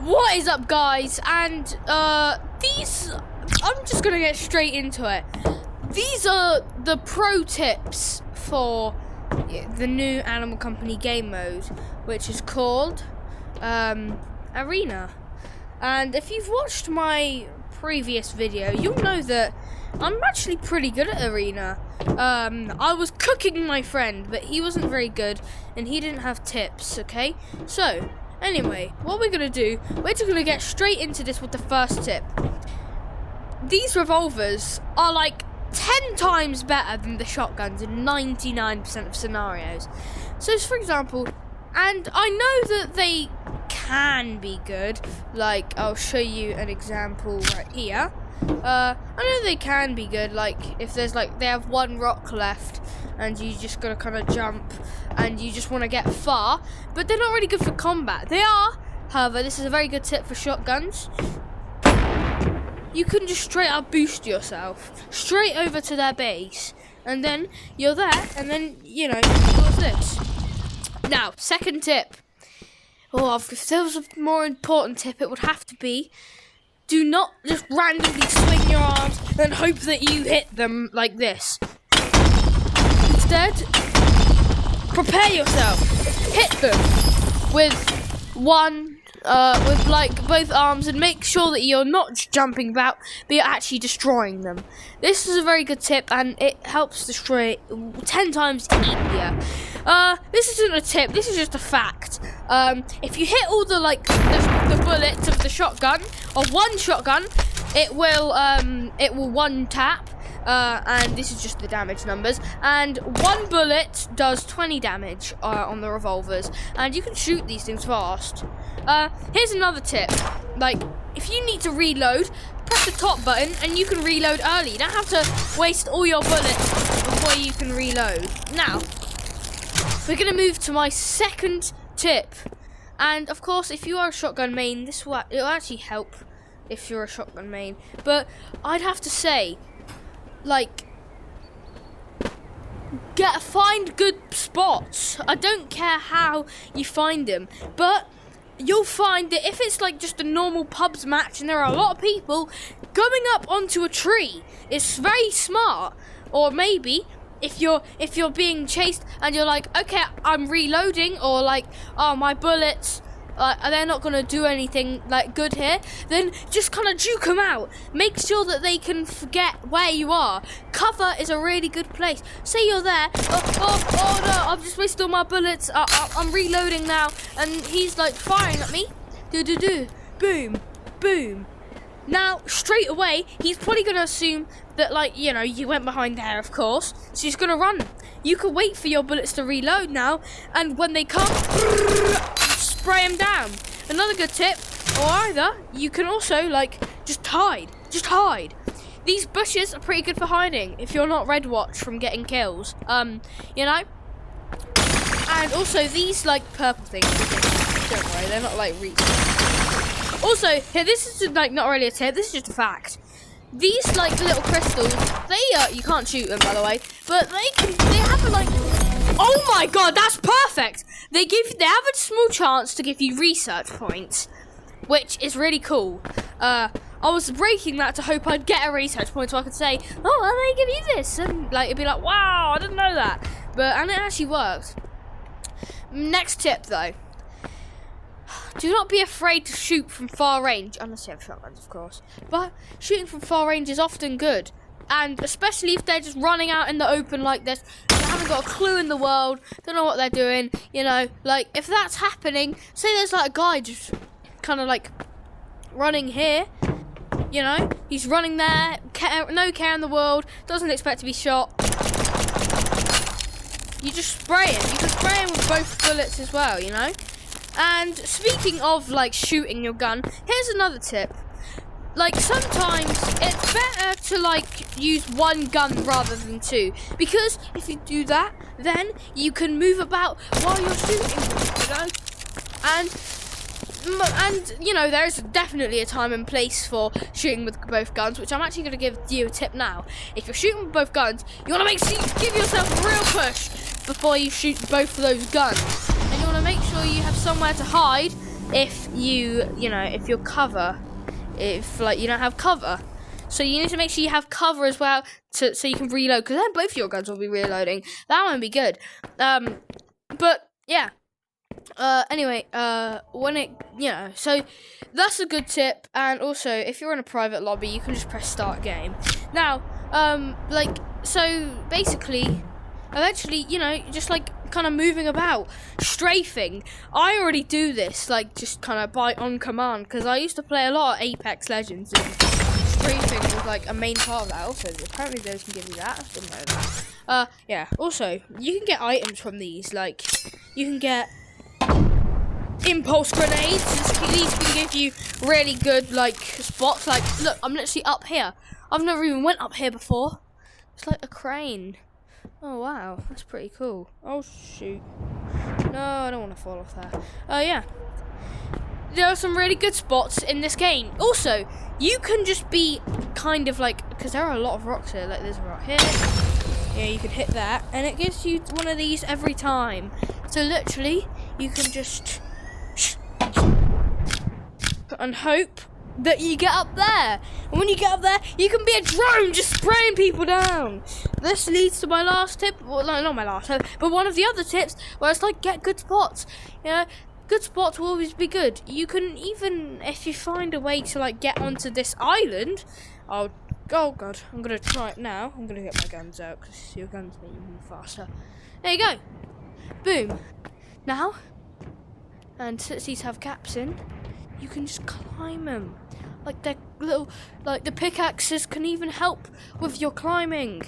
What is up, guys? And I'm just gonna get straight into it. These are the pro tips for the new Animal Company game mode, which is called Arena. And if you've watched my previous video, you'll know that I'm actually pretty good at Arena. I was cooking my friend, but he wasn't very good and he didn't have tips, okay? So anyway, what we're going to do, we're just going to get straight into this with the first tip. These revolvers are like 10 times better than the shotguns in 99% of scenarios. So for example, and I know that they can be good, like I'll show you an example right here. I know they can be good, like if there's like, they have one rock left and you just gotta kind of jump and you just want to get far, but they're not really good for combat. They are, however, this is a very good tip for shotguns. You can just straight up boost yourself straight over to their base and then you're there and then, you know, what's this? Now, second tip. Oh, if there was a more important tip, it would have to be, do not just randomly swing your arms and hope that you hit them like this. Instead, prepare yourself. Hit them with with like both arms and make sure that you're not just jumping about, but you're actually destroying them. This is a very good tip and it helps destroy it 10 times easier. This isn't a tip, this is just a fact. If you hit all the the bullets of the shotgun, or one shotgun, it will one tap, and this is just the damage numbers, and one bullet does 20 damage on the revolvers, and you can shoot these things fast. Here's another tip, like if you need to reload, press the top button and you can reload early. You don't have to waste all your bullets before you can reload. Now, we're going to move to my second tip. And of course, if you are a shotgun main, it'll actually help if you're a shotgun main. But I'd have to say, like, find good spots. I don't care how you find them, but you'll find that if it's like just a normal pubs match and there are a lot of people, going up onto a tree is very smart. Or maybe if you're being chased and you're like, okay, I'm reloading, or like, oh, my bullets, they're not gonna do anything like good here, then just kind of juke them out. Make sure that they can forget where you are. Cover is a really good place. Say you're there, oh no, I've just wasted all my bullets, I'm reloading now, and he's like firing at me, boom, boom. Now, straight away, he's probably going to assume that, like, you know, you went behind there, of course, so he's going to run. You can wait for your bullets to reload now, and when they come, spray them down. Another good tip, or either, you can also, like, just hide. These bushes are pretty good for hiding, if you're not Red Watch from getting kills, you know? And also, these, like, purple things, don't worry, they're not, like, also, here, this is like not really a tip, this is just a fact. These like little crystals, you can't shoot them, by the way, but they have a like, oh my god, that's perfect. They have a small chance to give you research points, which is really cool. I was breaking that to hope I'd get a research point so I could say, oh, well, they give you this, and like it'd be like, wow, I didn't know that, and it actually worked. Next tip though. Do not be afraid to shoot from far range, unless you have shotguns, of course. But shooting from far range is often good. And especially if they're just running out in the open like this, they haven't got a clue in the world, don't know what they're doing, you know. Like, if that's happening, say there's like a guy just kind of like running here, you know. He's running there, no care in the world, doesn't expect to be shot. You just spray him. You can spray him with both bullets as well, you know. And speaking of like shooting your gun, here's another tip. Like sometimes it's better to like use one gun rather than two, because if you do that, then you can move about while you're shooting, you know. And you know, there is definitely a time and place for shooting with both guns, which I'm actually going to give you a tip now. If you're shooting with both guns, you want to make sure you give yourself a real push before you shoot both of those guns. And you want to make sure you have somewhere to hide if if your cover, if like you don't have cover. So you need to make sure you have cover as well, so you can reload, because then both your guns will be reloading. That won't be good. But yeah. Anyway, when it, so that's a good tip. And also, if you're in a private lobby, you can just press start game. Now, so basically, eventually, just like kind of moving about, strafing. I already do this, like just kind of on command, because I used to play a lot of Apex Legends, and strafing was like a main part of that. Also, apparently those can give you that. I didn't know that. Yeah. Also, you can get items from these. Like, you can get impulse grenades. These can give you really good like spots. Like, look, I'm literally up here. I've never even went up here before. It's like a crane. Oh wow, that's pretty cool. Oh shoot. No, I don't want to fall off there. Yeah. There are some really good spots in this game. Also, you can just be kind of like, because there are a lot of rocks here. Like, there's a rock here. Yeah, you can hit that, and it gives you one of these every time. So literally, you can just and hope that you get up there. And when you get up there, you can be a drone just spraying people down. This leads to my last tip. Well, no, not my last tip, but one of the other tips, where it's like, get good spots. Good spots will always be good. You can even, if you find a way to like get onto this island. Oh god, I'm gonna try it now. I'm gonna get my guns out, because your guns make you move faster. There you go. Boom. Now, and since these have gaps in, you can just climb them. Like, they're little, like the pickaxes can even help with your climbing.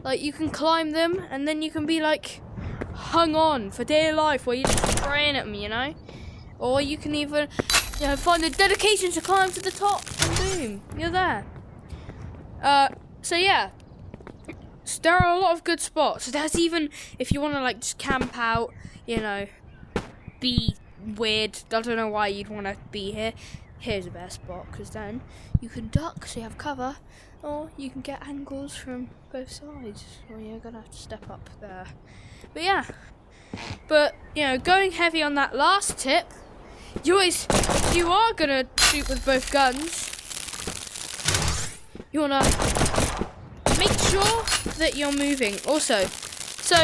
Like, you can climb them, and then you can be like hung on for dear life, where you're just spraying at them, Or you can even, find the dedication to climb to the top, and boom, you're there. So yeah, there are a lot of good spots. There's even, if you want to like just camp out, be weird. I don't know why you'd want to be here. Here's a better spot, because then you can duck so you have cover, or you can get angles from both sides. Or you're gonna have to step up there. But yeah, going heavy on that last tip, you are gonna shoot with both guns. You wanna make sure that you're moving. Also, so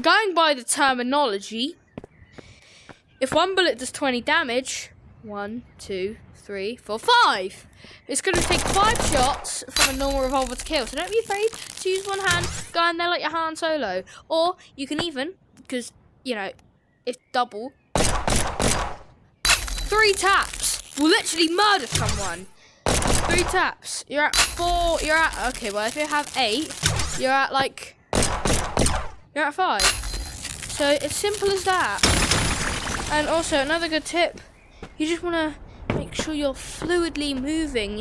going by the terminology, if one bullet does 20 damage, 1, 2, 3, 4, 5. It's going to take 5 shots from a normal revolver to kill. So don't be afraid to use one hand, go in there like your Han Solo. Or you can even, because, it's double, 3 taps will literally murder someone. 3 taps. You're at 4, okay, well, if you have 8, you're at 5. So it's simple as that. And also, another good tip, you just want to make sure you're fluidly moving,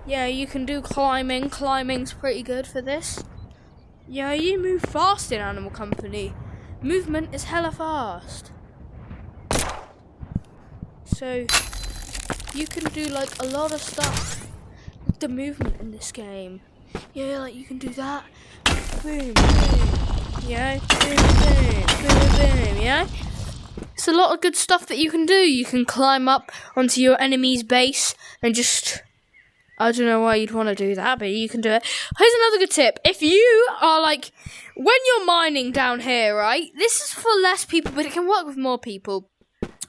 Yeah, you can do climbing. Climbing's pretty good for this. Yeah, you move fast in Animal Company. Movement is hella fast. So, you can do, a lot of stuff with the movement in this game. Yeah, you can do that. Boom, boom. Boom, boom, boom, boom, It's a lot of good stuff that you can do. You can climb up onto your enemy's base and just, I don't know why you'd want to do that, but you can do it. Here's another good tip. If you are when you're mining down here, right? This is for less people, but it can work with more people.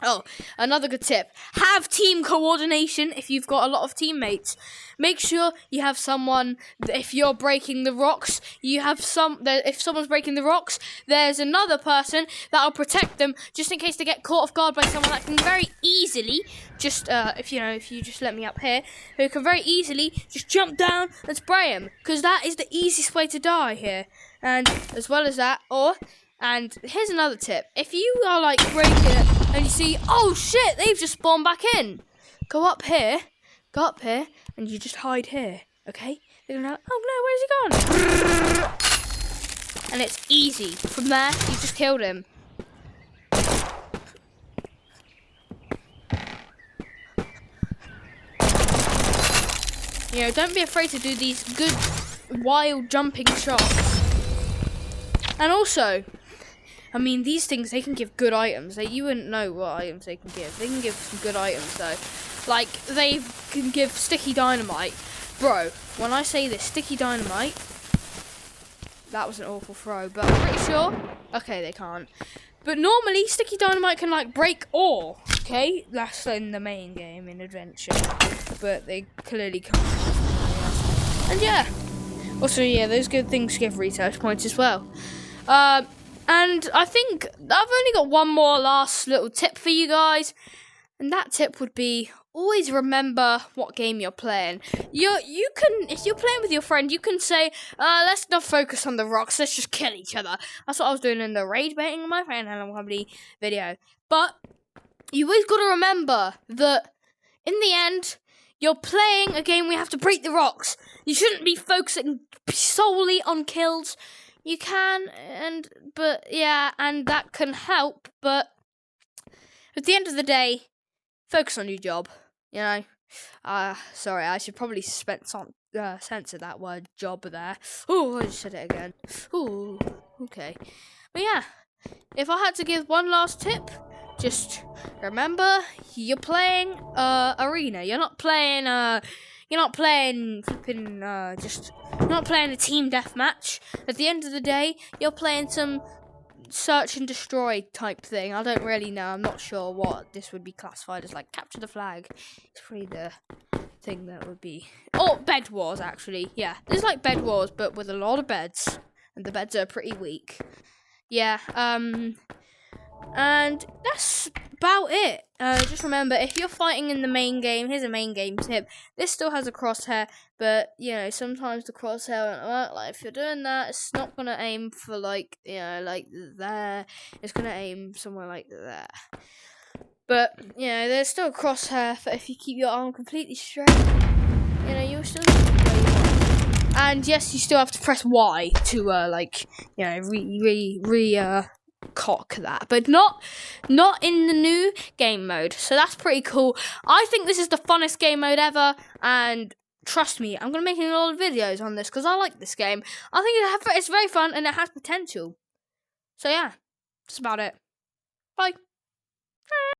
Oh, another good tip. Have team coordination if you've got a lot of teammates. Make sure you have someone, if you're breaking the rocks, if someone's breaking the rocks, there's another person that'll protect them just in case they get caught off guard by someone that can very easily, if you just let me up here, who can very easily just jump down and spray them, because that is the easiest way to die here. And as well as that, and here's another tip. If you are breaking it and you see, oh shit, they've just spawned back in. Go up here, and you just hide here, okay? They're gonna oh no, where's he gone? And it's easy. From there, you just killed him. Don't be afraid to do these good, wild jumping shots. And also, I mean, these things, they can give good items. You wouldn't know what items they can give. They can give some good items, though. Like, they can give sticky dynamite. Bro, when I say this, sticky dynamite... That was an awful throw, but I'm pretty sure... Okay, they can't. But normally, sticky dynamite can, like, break ore. Okay? That's in the main game, in Adventure. But they clearly can't. And yeah. Also, yeah, those good things give research points as well. And I think I've only got one more last little tip for you guys. And that tip would be, always remember what game you're playing. You can, if you're playing with your friend, you can say, let's not focus on the rocks, let's just kill each other. That's what I was doing in the rage baiting my friend Hello Company video. But you always got to remember that in the end, you're playing a game where you have to break the rocks. You shouldn't be focusing solely on kills. You can, but that can help. But at the end of the day, focus on your job. You know. Sorry, I should probably censor that word "job" there. Oh, I just said it again. Oh, okay. But yeah, if I had to give one last tip, just remember you're playing arena. You're not playing flipping you're not playing a team deathmatch. At the end of the day, you're playing some search and destroy type thing. I don't really know. I'm not sure what this would be classified as. Like capture the flag. It's probably the thing that would be. Oh, bed wars actually. Yeah, it's like bed wars, but with a lot of beds, and the beds are pretty weak. Yeah. And that's about it. Just remember, if you're fighting in the main game, here's a main game tip. This still has a crosshair, but, you know, sometimes the crosshair won't work. Like, if you're doing that, it's not going to aim for, like, you know, like there. It's going to aim somewhere like there. But, you know, there's still a crosshair for if you keep your arm completely straight. You know, you'll still... And, yes, you still have to press Y to, like, you know, cock that, but not in the new game mode. So that's pretty cool. I think this is the funnest game mode ever, and trust me, I'm gonna make a lot of videos on this because I like this game. I think it's very fun and it has potential. So yeah, that's about it. Bye.